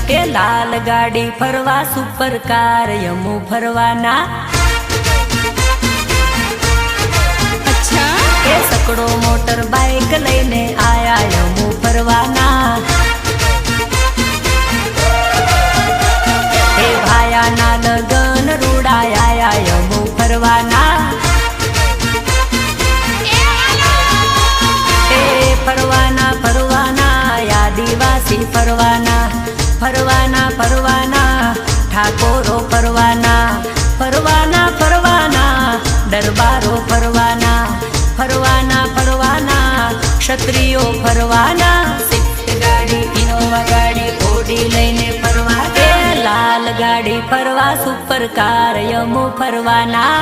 કે લાલ ગાડી ફરવા સુપર કાર યમુ ફરવાના કે સકડો મોટર બાઈક લઈને આયા યમુ ફરવાના એ ભાયાના લગન રૂડાયા યમુ ફરવાના ફરવાના ફરવાના આદિવાસી ફરવાના ફરવાના ફરવાના ઠાકોરો ફરવાના ફરવાના ફરવાના દરબારો ફરવાના ફરવાના ફરવાના ક્ષત્રિયો ફરવાના સ્વિફ્ટ ગાડી ઇનોવા ગાડી ઓડી લઈને ફરવા લાલ ગાડી ફરવા સુપર કાર યમુ ફરવાના